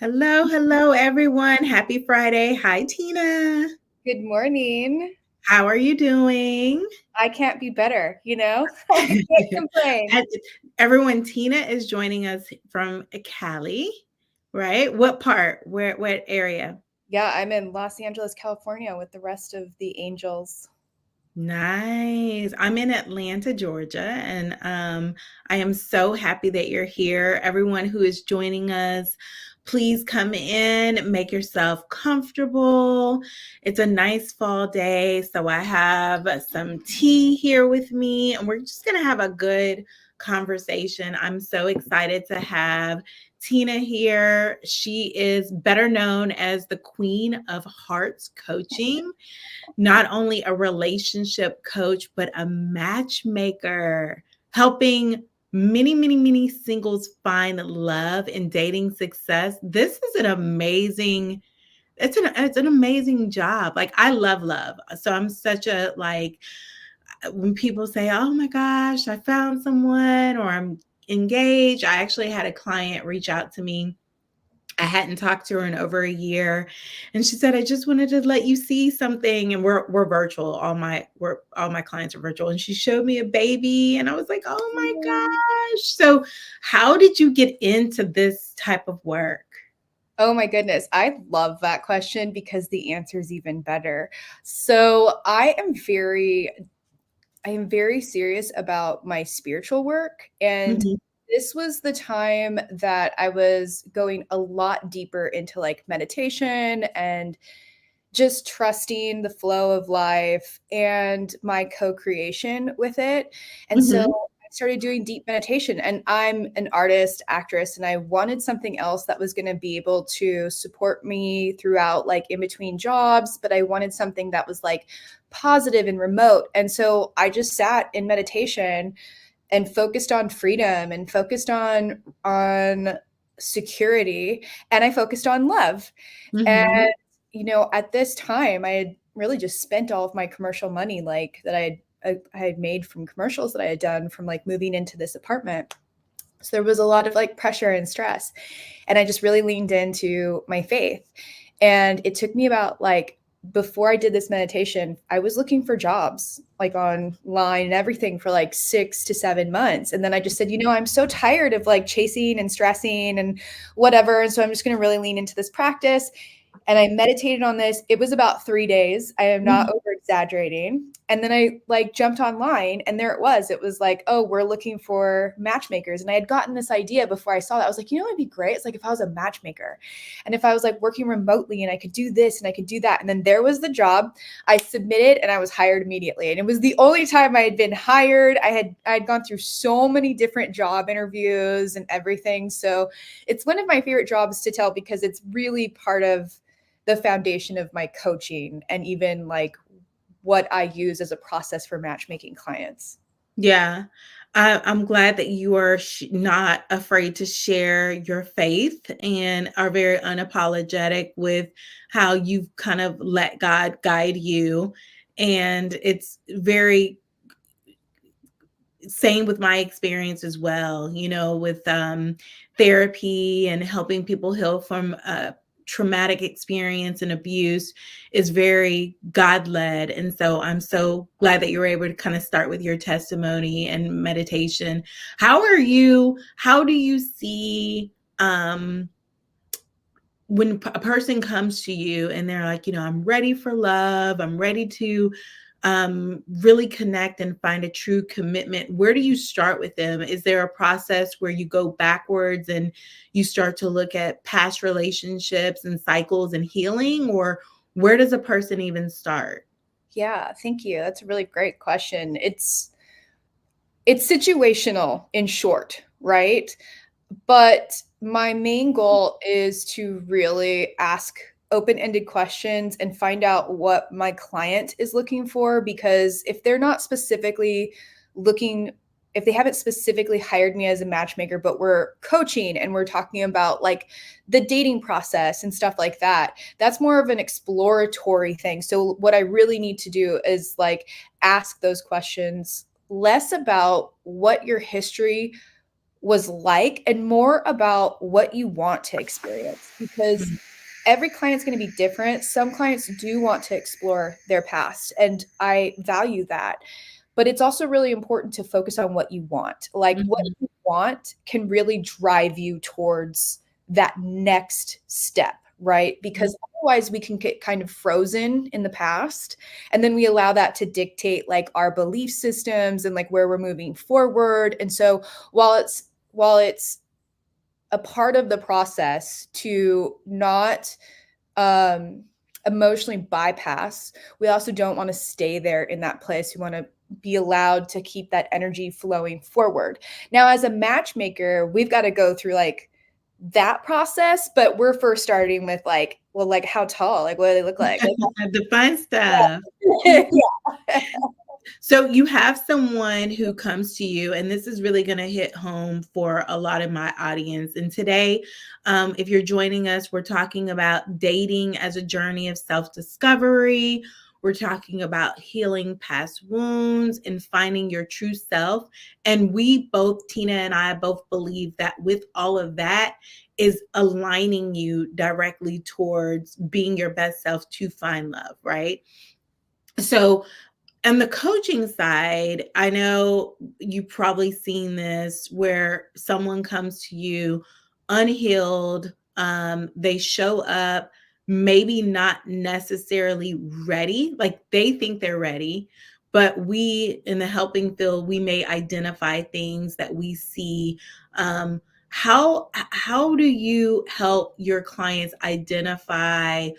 Hello, hello, everyone. Happy Friday. Hi, Tina. Good morning. How are you doing? I can't be better, you know? I can't complain. And everyone, Tina is joining us from Cali, right? What part? What area? Yeah, I'm in Los Angeles, California with the rest of the angels. Nice. I'm in Atlanta, Georgia, and I am so happy that you're here. Everyone who is joining us, please come in, make yourself comfortable. It's a nice fall day, so I have some tea here with me, and we're just going to have a good conversation. I'm so excited to have Tina here. She is better known as the Queen of Hearts Coaching, not only a relationship coach, but a matchmaker, helping many, many, many singles find love and dating success. This is an amazing, it's an amazing job. Like, I love love. So I'm such a, like, when people say, "Oh my gosh, I found someone," or "I'm engaged." I actually had a client reach out to me. I hadn't talked to her in over a year, and she said, "I just wanted to let you see something." And we're virtual. All my clients are virtual. And she showed me a baby, and I was like, "Oh my gosh!" So, how did you get into this type of work? Oh my goodness. I love that question because the answer is even better. So I am very serious about my spiritual work. And Mhm, this was the time that I was going a lot deeper into like meditation and just trusting the flow of life and my co-creation with it. And so mhm. I started doing deep meditation, and I'm an artist, actress, and I wanted something else that was going to be able to support me throughout like in between jobs, but I wanted something that was like positive and remote. And so I just sat in meditation and focused on freedom and focused on security, and I focused on love. And Mhm. at this time, I had really just spent all of my commercial money, like that I had made from commercials that I had done from like moving into this apartment. So there was a lot of like pressure and stress, and I just really leaned into my faith. And it took me about like before I did this meditation, I was looking for jobs like online and everything for like 6 to 7 months. And then I just said, I'm so tired of like chasing and stressing and whatever. And so I'm just going to really lean into this practice. And I meditated on this. It was about 3 days. I am not Mhm. over exaggerating. And then I like jumped online, and there it was. It was like, oh, we're looking for matchmakers. And I had gotten this idea before I saw that. I was like, it'd be great. It's like if I was a matchmaker and if I was like working remotely and I could do this and I could do that. And then there was the job. I submitted and I was hired immediately. And it was the only time I had been hired. I had gone through so many different job interviews and everything. So it's one of my favorite jobs to tell because it's really part of the foundation of my coaching and even like what I use as a process for matchmaking clients. Yeah. I'm glad that you are not afraid to share your faith and are very unapologetic with how you've kind of let God guide you. And it's very same with my experience as well, with therapy and helping people heal from traumatic experience and abuse is very God led. And so I'm so glad that you were able to kind of start with your testimony and meditation. How do you see when a person comes to you and they're like, "I'm ready for love, I'm ready to really connect and find a true commitment," where do you start with them? Is there a process where you go backwards and you start to look at past relationships and cycles and healing, or where does a person even start? Yeah, thank you. That's a really great question. It's situational in short, right? But my main goal is to really ask open-ended questions and find out what my client is looking for, because looking if they haven't specifically hired me as a matchmaker, but we're coaching and we're talking about like the dating process and stuff like that, that's more of an exploratory thing. So what I really need to do is like ask those questions less about what your history was like and more about what you want to experience, because every client's going to be different. Some clients do want to explore their past, and I value that. But it's also really important to focus on what you want. Like what Mhm. you want can really drive you towards that next step, right? Because otherwise we can get kind of frozen in the past, and then we allow that to dictate like our belief systems and like where we're moving forward. And so while it's a part of the process to not um, emotionally bypass, we also don't want to stay there in that place. We want to be allowed to keep that energy flowing forward. Now, as a matchmaker, we've got to go through like that process, but we're first starting with like, well, like how tall, like what do they look like? The fun stuff. Yeah. So you have someone who comes to you, and this is really going to hit home for a lot of my audience. And today, if you're joining us, we're talking about dating as a journey of self-discovery. We're talking about healing past wounds and finding your true self. And we both, Tina and I, both believe that with all of that is aligning you directly towards being your best self to find love, right? So on the coaching side, I know you've probably seen this where someone comes to you unhealed. They show up, maybe not necessarily ready, like they think they're ready, but we in the helping field, we may identify things that we see. How do you help your clients identify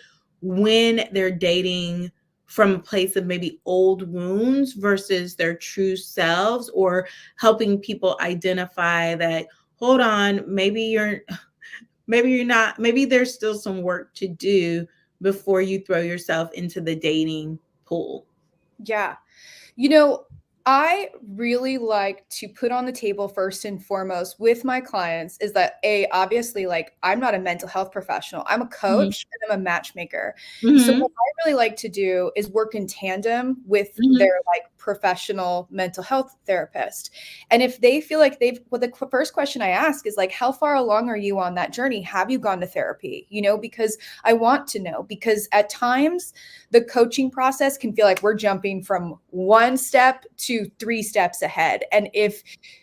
when they're dating from a place of maybe old wounds versus their true selves, or helping people identify that, hold on, maybe you're not, maybe there's still some work to do before you throw yourself into the dating pool. Yeah. You know, I really like to put on the table first and foremost with my clients is that obviously, like I'm not a mental health professional. I'm a Mhm. coach and I'm a matchmaker. So what Mhm. I really like to do is work in tandem with Mhm. their like professional mental health therapist. And if they feel like well, the first question I ask is like, how far along are you on that journey? Have you gone to therapy? You know, because I want to know, because at times the coaching process can feel like we're jumping from one step to three steps ahead. And if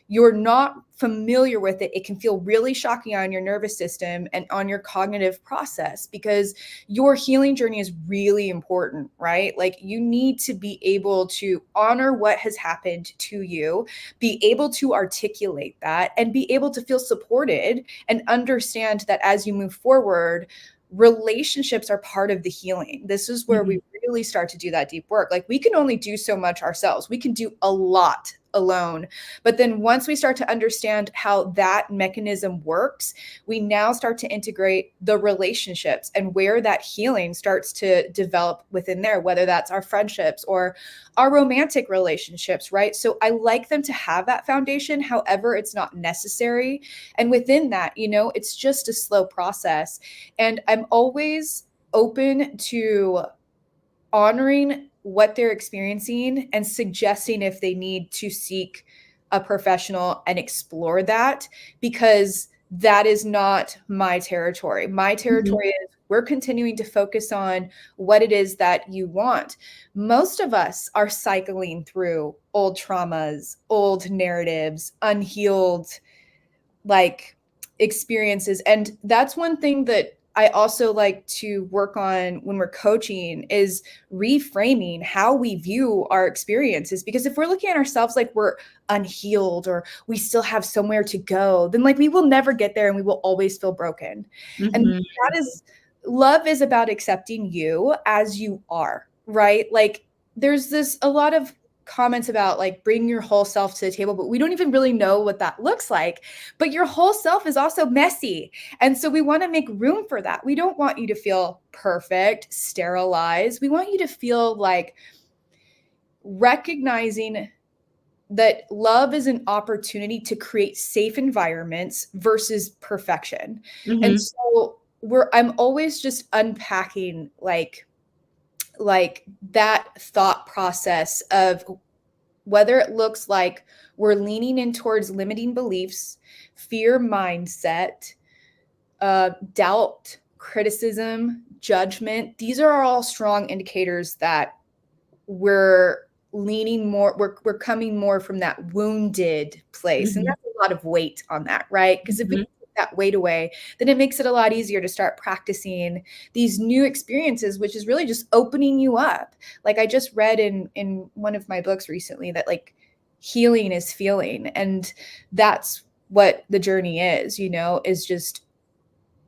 you're not familiar with it, it can feel really shocking on your nervous system and on your cognitive process, because your healing journey is really important, right? Like you need to be able to honor what has happened to you, be able to articulate that, and be able to feel supported and understand that as you move forward, relationships are part of the healing. This is where Mhm. we really start to do that deep work. Like we can only do so much ourselves. We can do a lot alone. But then once we start to understand how that mechanism works, we now start to integrate the relationships and where that healing starts to develop within there, whether that's our friendships or our romantic relationships, right? So I like them to have that foundation. However, it's not necessary. And within that, you know, it's just a slow process. And I'm always open to honoring what they're experiencing and suggesting if they need to seek a professional and explore that, because that is not my territory. My Mhm. territory is we're continuing to focus on what it is that you want. Most of us are cycling through old traumas, old narratives, unhealed like experiences. And that's one thing that I also like to work on when we're coaching is reframing how we view our experiences. Because if we're looking at ourselves like we're unhealed or we still have somewhere to go, then like we will never get there and we will always feel broken. And Mhm. that is love is about accepting you as you are, right? Like there's this a lot of comments about like bring your whole self to the table, but we don't even really know what that looks like. But your whole self is also messy. And so we want to make room for that. We don't want you to feel perfect, sterilized. We want you to feel like recognizing that love is an opportunity to create safe environments versus perfection. And Mhm. so I'm always just unpacking like that thought process of whether it looks like we're leaning in towards limiting beliefs, fear mindset, doubt, criticism, judgment. These are all strong indicators that we're leaning more, we're coming more from that wounded place. And Mhm. that's a lot of weight on that, right? Because if we Mhm. take that weight away, then it makes it a lot easier to start practicing these new experiences, which is really just opening you up. Like I just read in one of my books recently that like healing is feeling. And that's what the journey is, is just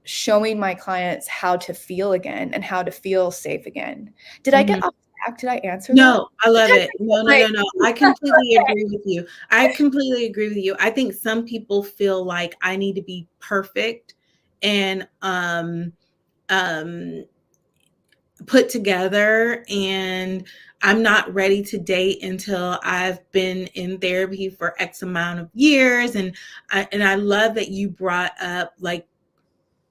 showing my clients how to feel again and how to feel safe again. Did I get Mhm. off track? Did I answer that? No, I love it. No, no, Like, no, no. I completely agree with you. I completely agree with you. I think some people feel like I need to be perfect and um put together, and I'm not ready to date until I've been in therapy for X amount of years. And I love that you brought up like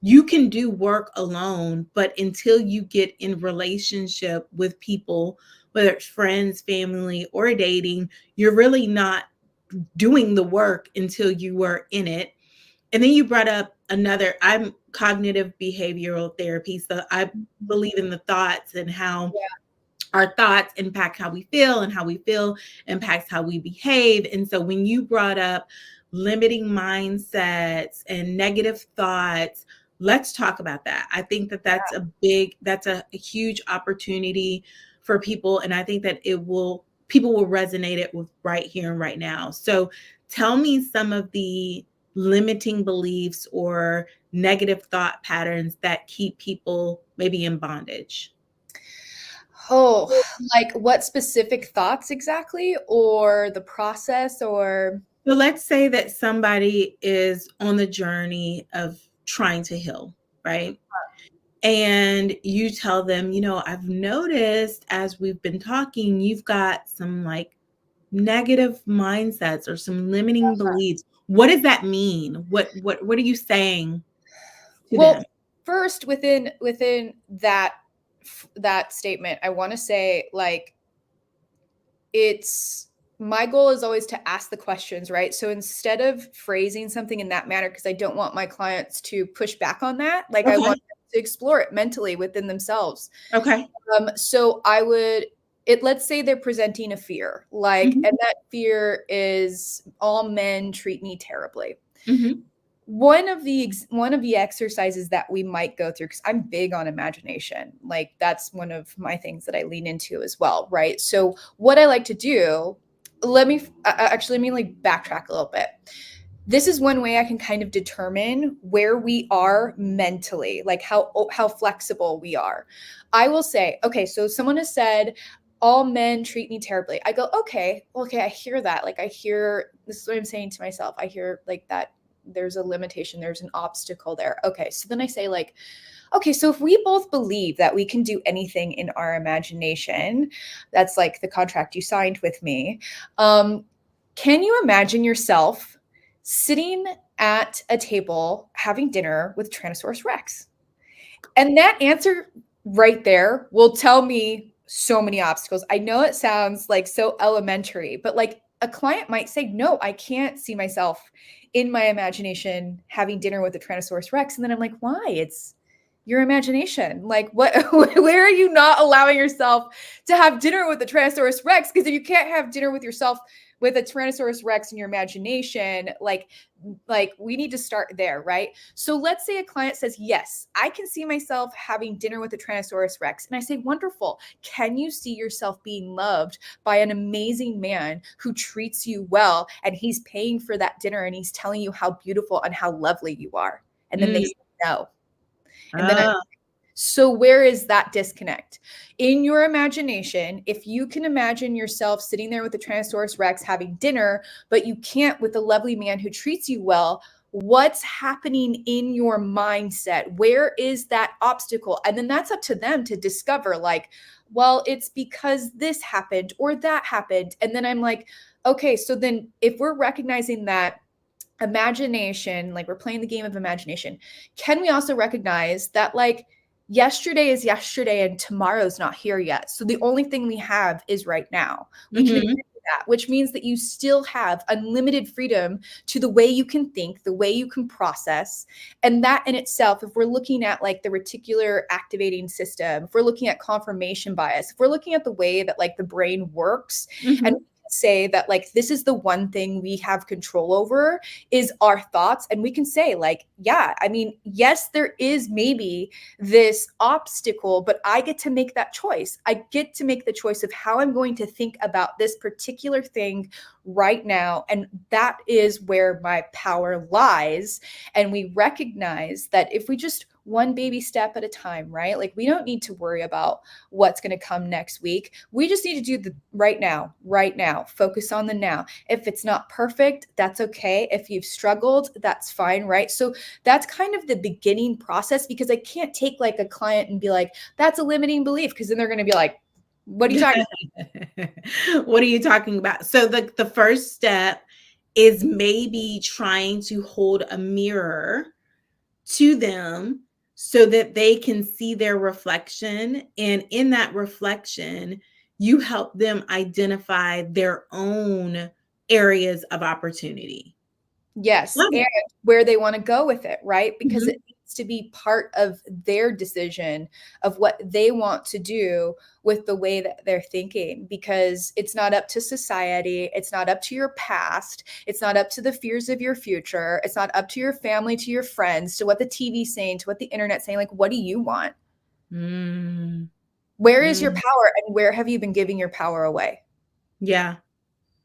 you can do work alone, but until you get in relationship with people, whether it's friends, family, or dating, you're really not doing the work until you were in it. And then you brought up another, I'm cognitive behavioral therapy. So I believe in the thoughts and how yeah. our thoughts impact how we feel, and how we feel impacts how we behave. And so when you brought up limiting mindsets and negative thoughts, let's talk about that. I think that that's a huge opportunity for people. And I think that people will resonate it with right here and right now. So tell me some of the limiting beliefs or negative thought patterns that keep people maybe in bondage. Oh, like what specific thoughts exactly, or the process, or So let's say that somebody is on the journey of trying to heal, right? And you tell them, I've noticed as we've been talking, you've got some like negative mindsets or some limiting beliefs. What does that mean? What are you saying to well, them? first within that statement, I want to say like it's my goal is always to ask the questions, right? So instead of phrasing something in that manner, because I don't want my clients to push back on that, like I want Okay. them to explore it mentally within themselves. Okay. So I would let's say they're presenting a fear, like, Hmm. and that fear is all men treat me terribly. Hmm. One of the exercises that we might go through, because I'm big on imagination, like that's one of my things that I lean into as well, right? So what I like to do, let me like backtrack a little bit. This is one way I can kind of determine where we are mentally, like how flexible we are. I will say, okay, so someone has said all men treat me terribly. I go, okay, I hear that. Like I hear this is what I'm saying to myself. I hear like that there's a limitation, there's an obstacle there. Okay, so then I say like, okay, so if we both believe that we can do anything in our imagination, that's like the contract you signed with me. Um, can you imagine yourself sitting at a table having dinner with Tyrannosaurus Rex? And that answer right there will tell me so many obstacles. I know it sounds like so elementary, but like a client might say, no, I can't see myself in my imagination having dinner with the Tyrannosaurus Rex. And then I'm like, why? It's your imagination. Like, what, where are you not allowing yourself to have dinner with the Tyrannosaurus Rex? Because if you can't have dinner with yourself with a Tyrannosaurus Rex in your imagination, like we need to start there, right? So let's say a client says, yes, I can see myself having dinner with a Tyrannosaurus Rex. And I say, wonderful. Can you see yourself being loved by an amazing man who treats you well and he's paying for that dinner and he's telling you how beautiful and how lovely you are? And then they Mm. say no. And then Ah. so, where is that disconnect? In your imagination, if you can imagine yourself sitting there with the Tyrannosaurus Rex having dinner, but you can't with a lovely man who treats you well, what's happening in your mindset? Where is that obstacle? And then that's up to them to discover, like, well, it's because this happened or that happened. And then I'm like, okay, so then if we're recognizing that imagination, like we're playing the game of imagination, can we also recognize that, like, yesterday is yesterday and tomorrow's not here yet? So the only thing we have is right now. We can Mhm. that, which means that you still have unlimited freedom to the way you can think, the way you can process. And that in itself, if we're looking at like the reticular activating system, if we're looking at confirmation bias, if we're looking at the way that like the brain works, and Mm-hmm. say that like this is the one thing we have control over is our thoughts. And we can say like, yeah, I mean, yes, there is maybe this obstacle, but I get to make that choice. I get to make the choice of how I'm going to think about this particular thing right now. And that is where my power lies. And we recognize that if we just one baby step at a time, right? Like we don't need to worry about what's going to come next week. We just need to do the right now, focus on the now. If it's not perfect, that's okay. If you've struggled, that's fine, right? So that's kind of the beginning process, because I can't take like a client and be like, that's a limiting belief, because then they're going to be like, what are you talking What are you talking about? So the first step is maybe trying to hold a mirror to them so that they can see their reflection. And in that reflection, you help them identify their own areas of opportunity. Yes, Love and it. where they wanna go with it, right? Because Mhm. it needs to be part of their decision of what they want to do with the way that they're thinking, because it's not up to society, it's not up to your past, it's not up to the fears of your future, it's not up to your family, to your friends, to what the TV's saying, to what the internet's saying, like, what do you want? Mm, Where is your mm. power, and where have you been giving your power away? Yeah,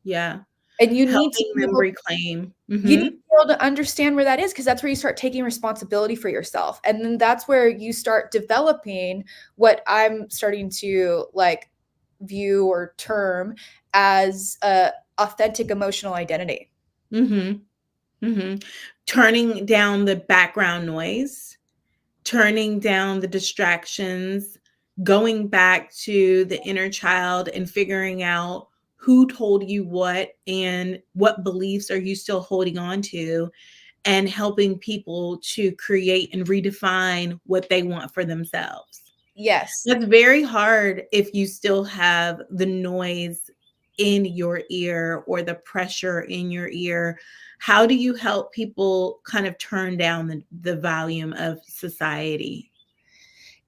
yeah. And you need to Helping be them able reclaim. You need to Mhm. be able to understand where that is, because that's where you start taking responsibility for yourself. And then that's where you start developing what I'm starting to like view or term as a authentic emotional identity. Mhm. Mhm. Turning down the background noise, turning down the distractions, going back to the inner child and figuring out who told you what and what beliefs are you still holding on to, and helping people to create and redefine what they want for themselves. Yes. That's very hard if you still have the noise in your ear or the pressure in your ear. How do you help people kind of turn down the volume of society?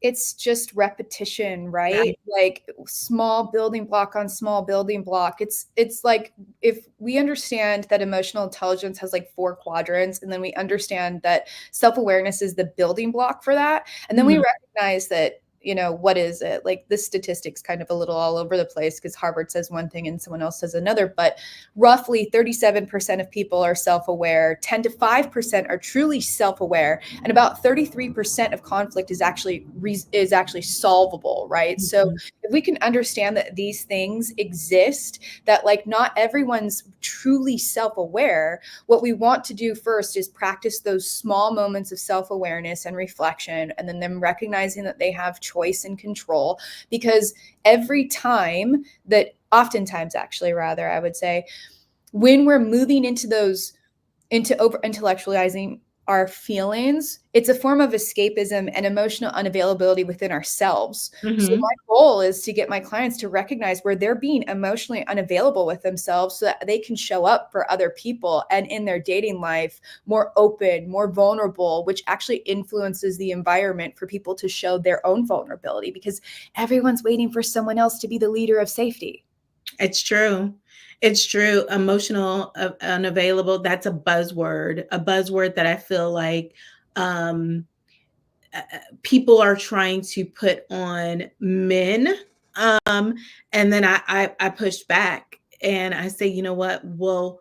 It's just repetition, right? Right. Like small building block on small building block. It's like if we understand that emotional intelligence has like four quadrants, and then we understand that self-awareness is the building block for that, and then we Mhm, recognize that, you know, what is it? Like the statistics kind of a little all over the place, because Harvard says one thing and someone else says another, but roughly 37% of people are self-aware, 10 to 5% are truly self-aware, and about 33% of conflict is actually solvable, right? So mhm, if we can understand that these things exist, that like not everyone's truly self-aware, what we want to do first is practice those small moments of self-awareness and reflection, and then them recognizing that they have choice and control. Because every time that oftentimes actually rather I would say, when we're moving into those, into over intellectualizing our feelings, it's a form of escapism and emotional unavailability within ourselves. So my mhm. goal is to get my clients to recognize where they're being emotionally unavailable with themselves, so that they can show up for other people and in their dating life more open, more vulnerable, which actually influences the environment for people to show their own vulnerability, because everyone's waiting for someone else to be the leader of safety. It's true. It's true. Emotional, unavailable, that's a buzzword that I feel like, um, people are trying to put on men, and then I push back and I say, "You know what? Well,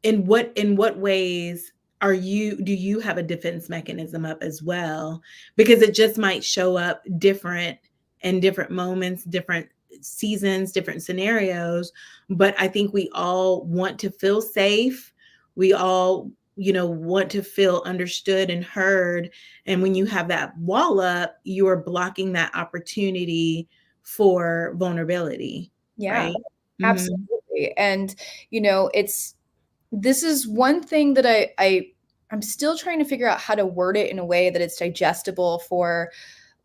in what ways are you do you have a defense mechanism up as well, because it just might show up different in different moments, different seasons, different scenarios. But I think we all want to feel safe. We all, want to feel understood and heard. And when you have that wall up, you are blocking that opportunity for vulnerability, Yeah, right? Hmm. absolutely. And you know, it's this is one thing that I'm still trying to figure out how to word it in a way that it's digestible for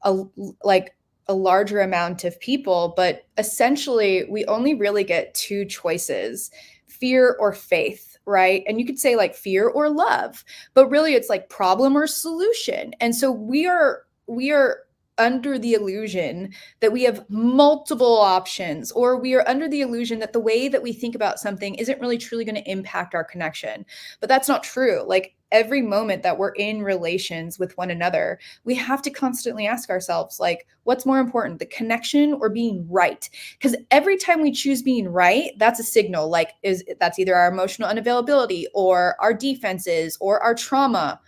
a like a larger amount of people, but essentially we only really get two choices: fear or faith, right? And you could say like fear or love, but really it's like problem or solution. And so we are under the illusion that we have multiple options, or we are under the illusion that the way that we think about something isn't really truly going to impact our connection. But that's not true. Like every moment that we're in relations with one another, we have to constantly ask ourselves, like, what's more important, the connection or being right? Because every time we choose being right, that's a signal, like, is that's either our emotional unavailability or our defenses or our trauma.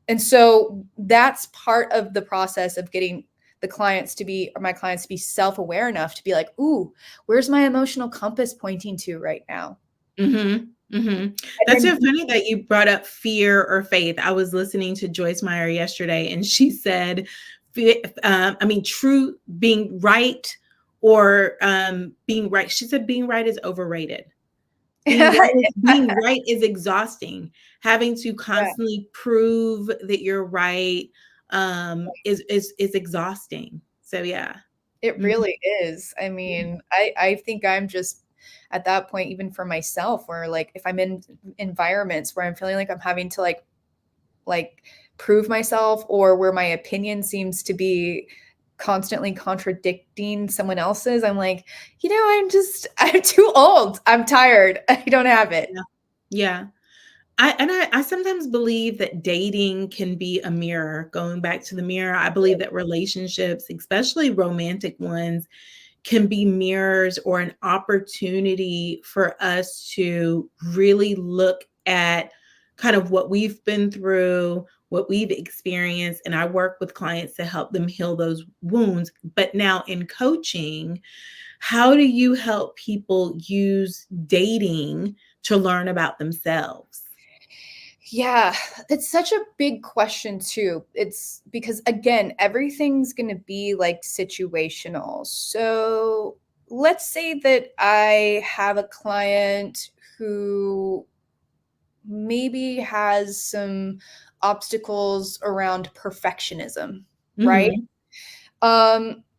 And so that's part of the process of getting the clients to be, or my clients to be self-aware enough to be like, ooh, where's my emotional compass pointing to right now? Mhm, mhm. And That's then, so funny that you brought up fear or faith. I was listening to Joyce Meyer yesterday, and she said, I mean, true being right or being right. She said being right is overrated. Being right is exhausting. Having to yeah, constantly prove that you're right is exhausting. So yeah. it Mhm, really is. I mean, I think I'm just at that point, even for myself, where like if I'm in environments where I'm feeling like I'm having to like prove myself, or where my opinion seems to be constantly contradicting someone else's, I'm like, I'm too old. I'm tired. I don't have it. yeah. Yeah. I sometimes believe that dating can be a mirror. Going back to the mirror, I believe that relationships, especially romantic ones, can be mirrors or an opportunity for us to really look at kind of what we've been through, what we've experienced. And I work with clients to help them heal those wounds. But now in coaching, how do you help people use dating to learn about themselves? Yeah, it's such a big question too. It's because again, everything's going to be like situational. So, let's say that I have a client who maybe has some obstacles around perfectionism, right? Mhm,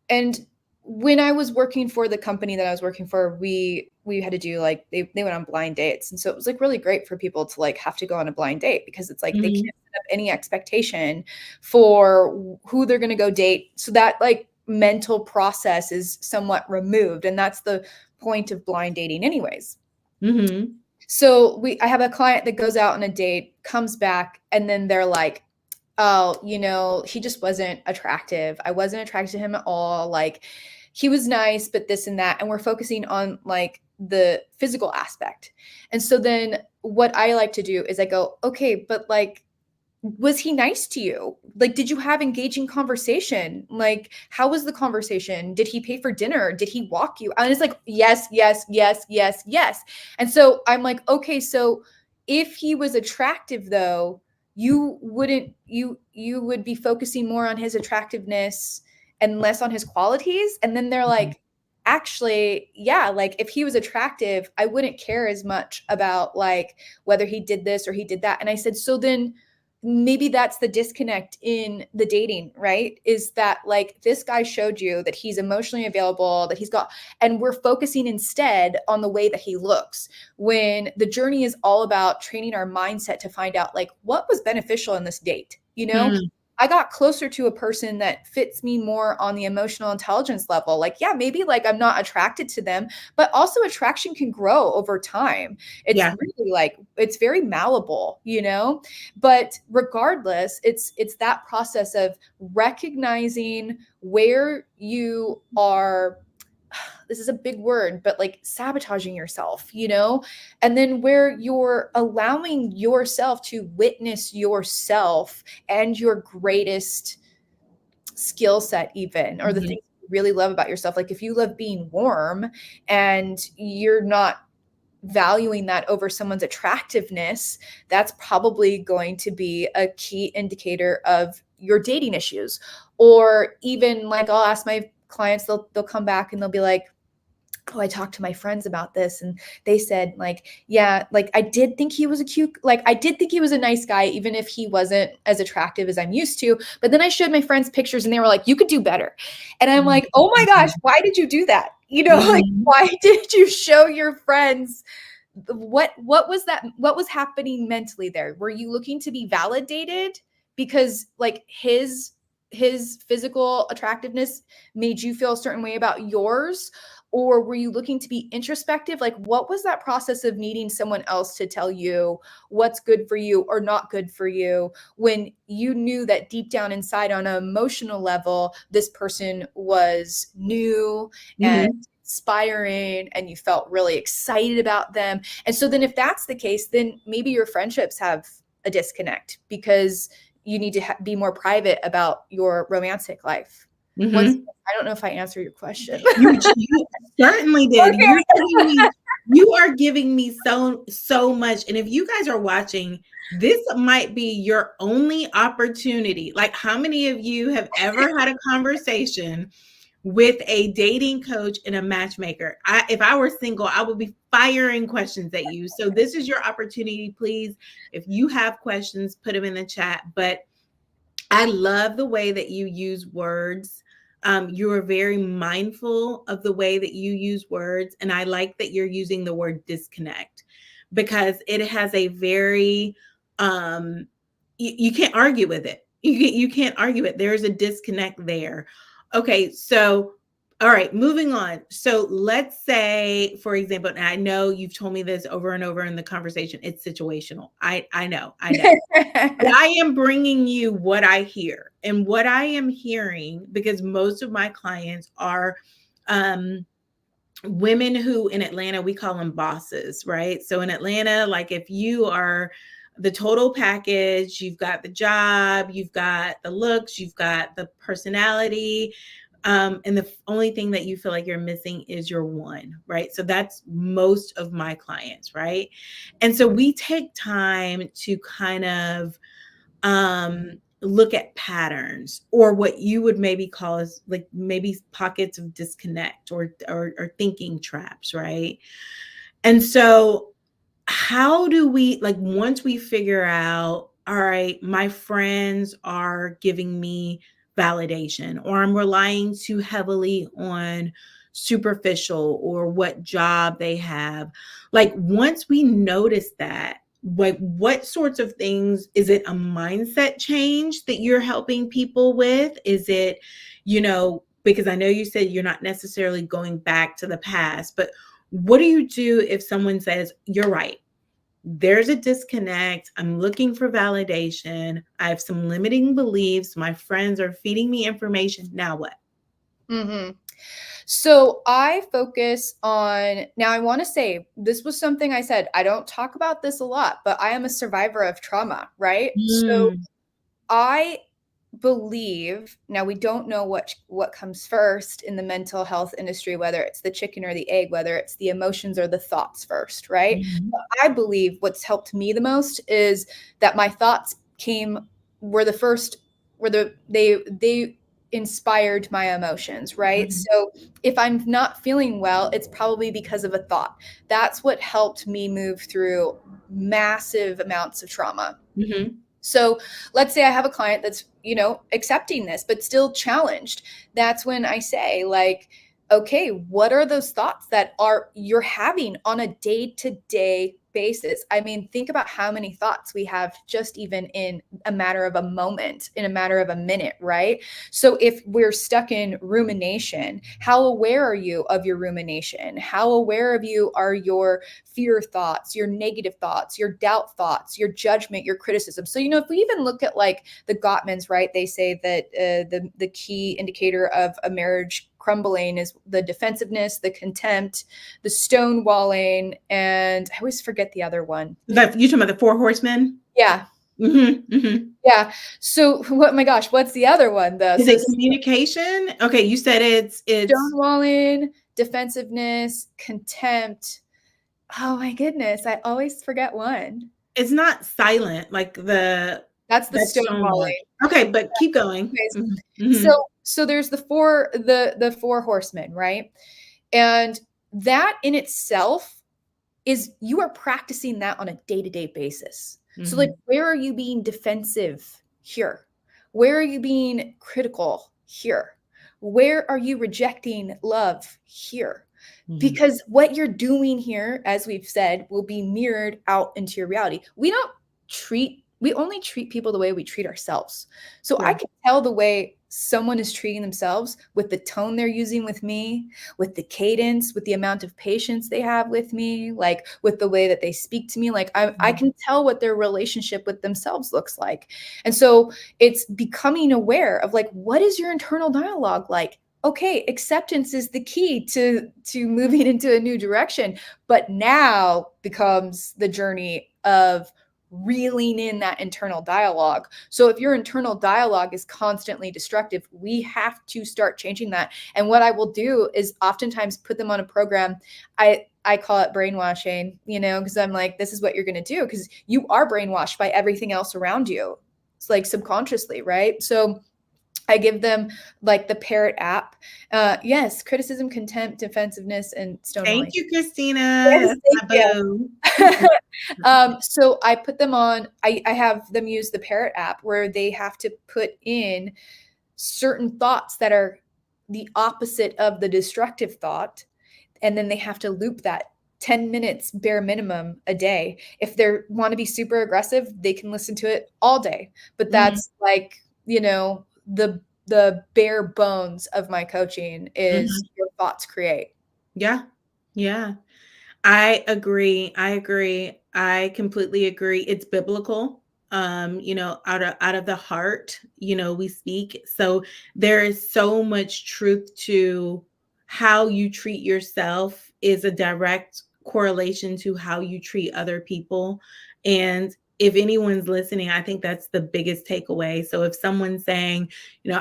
And when I was working for the company that I was working for, we had to do like they went on blind dates. And so it was like really great for people to like have to go on a blind date, because it's like they mhm, can't set up any expectation for who they're going to go date. So that like mental process is somewhat removed. And that's the point of blind dating anyways. mhm, So I have a client that goes out on a date, comes back, and then they're like, oh, he just wasn't attractive. I wasn't attracted to him at all. Like, he was nice, but this and that. And we're focusing on like the physical aspect. And so then what I like to do is I go, okay, but like, was he nice to you? Like, did you have engaging conversation? Like, how was the conversation? Did he pay for dinner? Did he walk you? And it's like, yes, yes, yes, yes, yes. And so I'm like, okay, so if he was attractive though, you would be focusing more on his attractiveness and less on his qualities. And then they're mhm, like, actually, yeah, like if he was attractive, I wouldn't care as much about like whether he did this or he did that. And I said, so then maybe that's the disconnect in the dating, right? Is that like this guy showed you that he's emotionally available, that he's got, and we're focusing instead on the way that he looks, when the journey is all about training our mindset to find out like what was beneficial in this date, mm, I got closer to a person that fits me more on the emotional intelligence level. Like, yeah, maybe like I'm not attracted to them, but also attraction can grow over time. It's yeah, really like it's very malleable, But regardless, it's that process of recognizing where you are, this is a big word, but like sabotaging yourself, and then where you're allowing yourself to witness yourself and your greatest skill set, even, or the mhm, things you really love about yourself. Like if you love being warm and you're not valuing that over someone's attractiveness, that's probably going to be a key indicator of your dating issues. Or even like I'll ask my clients, they'll come back and they'll be like, oh, I talked to my friends about this and they said like, yeah, like I did think he was a cute, like I did think he was a nice guy, even if he wasn't as attractive as I'm used to. But then I showed my friends pictures and they were like, you could do better. And I'm like, oh my gosh, Mhm. why did you do that? You know, like Mhm. why did you show your friends what was that, what was happening mentally there? Were you looking to be validated because like his physical attractiveness made you feel a certain way about yours, or were you looking to be introspective? Like what was that process of needing someone else to tell you what's good for you or not good for you, when you knew that deep down inside on an emotional level this person was new and Mhm. inspiring and you felt really excited about them? And so then if that's the case, then maybe your friendships have a disconnect because you need to be more private about your romantic life. Once Mhm. I don't know if I answer your question. You certainly did. Okay. You are giving me so much. And if you guys are watching, this might be your only opportunity. Like, how many of you have ever had a conversation with a dating coach and a matchmaker? If I were single, I would be firing questions at you. So this is your opportunity. Please, if you have questions, put them in the chat. But I love the way that you use words. You are very mindful of the way that you use words. And I like that you're using the word disconnect because it has a very, you can't argue with it. You can't argue it. There's a disconnect there. Okay. So, all right, moving on. So let's say, for example, and I know you've told me this over and over in the conversation, it's situational. I know. But I am bringing you what I hear. And what I am hearing, because most of my clients are um, women who in Atlanta, we call them bosses, right? So in Atlanta, like if you are the total package, you've got the job, you've got the looks, you've got the personality. And the only thing that you feel like you're missing is your one, right? So that's most of my clients, right? And so we take time to kind of look at patterns or what you would maybe call as like maybe pockets of disconnect or thinking traps, right? And so how do we, like, once we figure out, all right, my friends are giving me validation or I'm relying too heavily on superficial or what job they have, like once we notice that, like what sorts of things, is it a mindset change that you're helping people with? Is it, because I know you said you're not necessarily going back to the past, but what do you do if someone says, you're right, there's a disconnect, I'm looking for validation, I have some limiting beliefs, my friends are feeding me information, now what? Mm-hmm. So I focus on, now I want to say this was something I said, I don't talk about this a lot, but I am a survivor of trauma, right? So Mm, I believe, now we don't know what comes first in the mental health industry, whether it's the chicken or the egg, whether it's the emotions or the thoughts first, right? mhm, But I believe what's helped me the most is that my thoughts were the first, they inspired my emotions, right? mhm, So if I'm not feeling well, it's probably because of a thought. That's what helped me move through massive amounts of trauma. mhm, So let's say I have a client that's, accepting this, but still challenged. That's when I say, like, okay, what are those thoughts that are you're having on a day-to-day basis? I mean, think about how many thoughts we have just even in a matter of a moment, in a matter of a minute, right? So if we're stuck in rumination, how aware are you of your rumination? How aware of you are your fear thoughts, your negative thoughts, your doubt thoughts, your judgment, your criticism? So, if we even look at like the Gottmans, right, they say that the key indicator of a marriage crumbling is the defensiveness, the contempt, the stonewalling, and I always forget the other one. you talking about the four horsemen? Yeah. Hmm. Yeah. So, what, my gosh, what's the other one though? Is So, it communication? Okay, you said it's stonewalling, defensiveness, contempt. Oh my goodness, I always forget one. it's not silent like the That's the that's stonewall. stonewalling. Okay, but keep going. Anyways, Hmm. so Hmm. so there's the four horsemen, right? And that in itself is, you are practicing that on a day-to-day basis. So like, Mhm. where are you being defensive here? Where are you being critical here? Where are you rejecting love here? Mhm. Because what you're doing here, as we've said, will be mirrored out into your reality. We only treat people the way we treat ourselves. So I Yeah. can tell the way someone is treating themselves with the tone they're using with me, with the cadence, with the amount of patience they have with me, like with the way that they speak to me. Like I Mhm. can tell what their relationship with themselves looks like. And so it's becoming aware of like, what is your internal dialogue like? Okay, acceptance is the key to moving into a new direction, but now becomes the journey of reeling in that internal dialogue. So if your internal dialogue is constantly destructive, we have to start changing that. And what I will do is oftentimes put them on a program. I call it brainwashing, because I'm like, this is what you're going to do, because you are brainwashed by everything else around you. It's like subconsciously, right? So I give them like the Parrot app. Yes, criticism, contempt, defensiveness, and Thank stonewalling. you, Christina. Yes, That's thank my you. boo. So I put them on, I have them use the Parrot app where they have to put in certain thoughts that are the opposite of the destructive thought. And then they have to loop that 10 minutes bare minimum a day. If they want to be super aggressive, they can listen to it all day. But Mhm. that's like, the bare bones of my coaching is Mhm. your thoughts create. Yeah. Yeah. I agree. I agree. I completely agree. It's biblical. Out of the heart, we speak. So there is so much truth to how you treat yourself is a direct correlation to how you treat other people. And if anyone's listening, I think that's the biggest takeaway. So if someone's saying,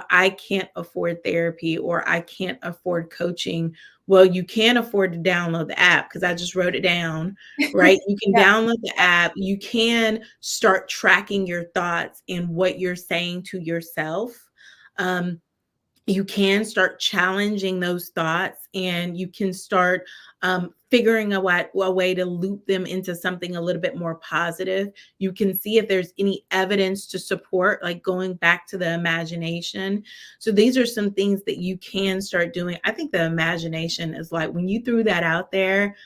I can't afford therapy or I can't afford coaching, well, you can afford to download the app because I just wrote it down, right? You can Yeah. download the app. You can start tracking your thoughts and what you're saying to yourself. Um, you can start challenging those thoughts and you can start figuring a way to loop them into something a little bit more positive. You can see if there's any evidence to support, like going back to the imagination. So these are some things that you can start doing. I think the imagination is like when you threw that out there,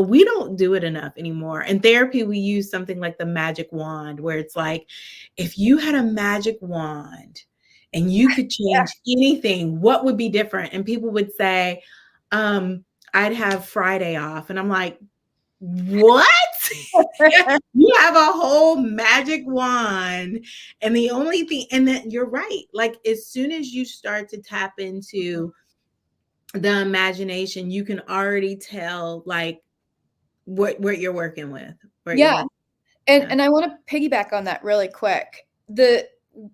we don't do it enough anymore. In therapy, we use something like the magic wand, where it's like, if you had a magic wand and you could change anything, what would be different? And people would say, um, I'd have Friday off. And I'm like, what? Yeah. You have a whole magic wand. And the only thing, and then you're right. Like, as soon as you start to tap into the imagination, you can already tell, like, what you're working with, what you're Yeah. working. And Yeah. and I want to piggyback on that really quick.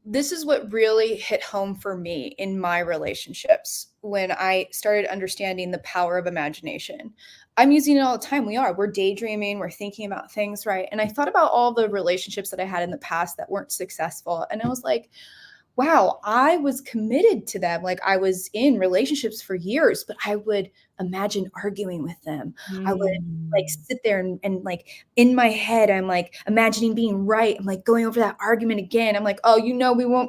This is what really hit home for me in my relationships when I started understanding the power of imagination. I'm using it all the time. We're daydreaming, we're thinking about things, right? And I thought about all the relationships that I had in the past that weren't successful. And I was like, wow, I was committed to them. Like I was in relationships for years, but I would imagine arguing with them. I would like Mm. sit there and like in my head, I'm like imagining being right. I'm like going over that argument again. I'm like, oh,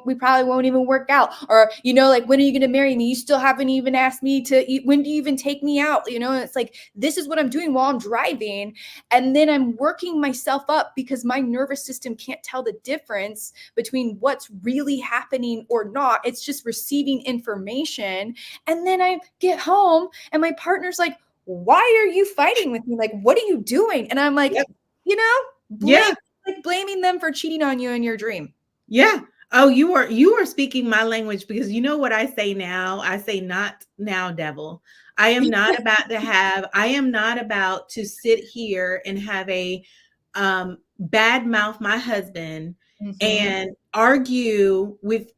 we probably won't even work out. Or, like, when are you going to marry me? You still haven't even asked me to eat. When do you even take me out? And it's like, this is what I'm doing while I'm driving. And then I'm working myself up because my nervous system can't tell the difference between what's really happening or not. It's just receiving information. And then I get home and my partner's like, why are you fighting with me? Like, what are you doing? And I'm like, Yep. you know, Yeah. blame like blaming them for cheating on you in your dream. Yeah. Oh, you are speaking my language because you know what I say now? I say, not now, devil. I am not about to sit here and have a bad mouth my husband Mhm. and argue with,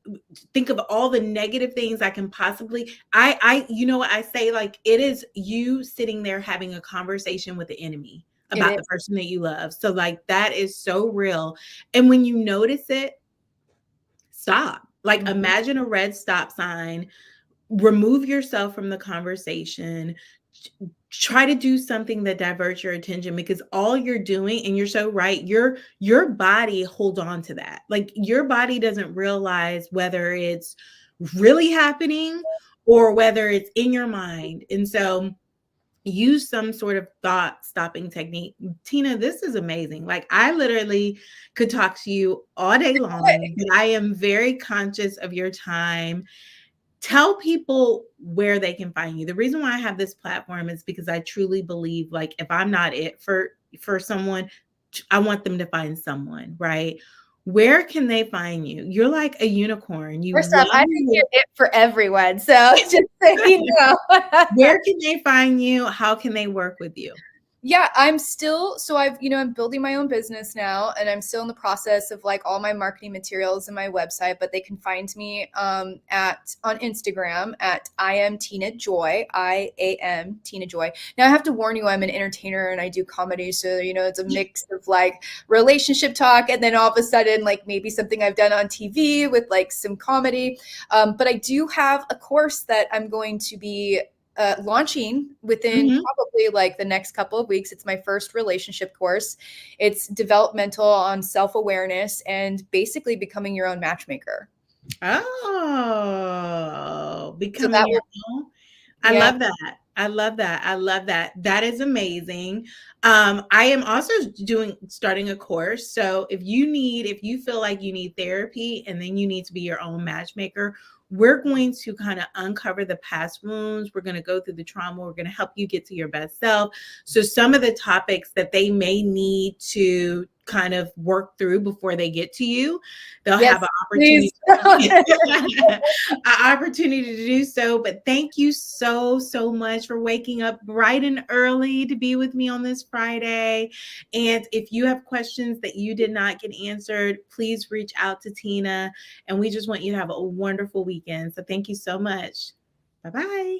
think of all the negative things I can possibly, you know what I say, like, it is you sitting there having a conversation with the enemy It about is. the person that you love. So like that is so real. And when you notice it, stop. Like, Mhm. imagine a red stop sign, remove yourself from the conversation, try to do something that diverts your attention, because all you're doing, and you're so right, your body holds on to that. Like, your body doesn't realize whether it's really happening or whether it's in your mind. And so use some sort of thought stopping technique. Tina, this is amazing. Like, I literally could talk to you all day long, but I am very conscious of your time. Tell people where they can find you. The reason why I have this platform is because I truly believe, like, if I'm not it for someone, I want them to find someone, right? Where can they find you? You're like a unicorn. You First off, I think literally, you're it for everyone. So just so you know. where can they find you? How can they work with you? Yeah, I'm still, so I'm building my own business now, and I'm still in the process of like all my marketing materials and my website, but they can find me at on Instagram at I am Tina Joy, I am Tina Joy. Now I have to warn you, I'm an entertainer and I do comedy, so it's a mix of like relationship talk and then all of a sudden like maybe something I've done on TV with like some comedy. But I do have a course that I'm going to be launching within Mhm. probably like the next couple of weeks. It's my first relationship course. It's developmental on self-awareness and basically becoming your own matchmaker. Oh, So becoming that your will, own. I yeah, love that. I love that. I love that. That is amazing. I am also starting a course. So if you feel like you need therapy and then you need to be your own matchmaker, we're going to kind of uncover the past wounds. We're going to go through the trauma. We're going to help you get to your best self. So some of the topics that they may need to kind of work through before they get to you, they'll yes, have an please. opportunity an opportunity to do so. But thank you so, so much for waking up bright and early to be with me on this Friday. And if you have questions that you did not get answered, please reach out to Tina. And we just want you to have a wonderful weekend. So thank you so much. Bye bye.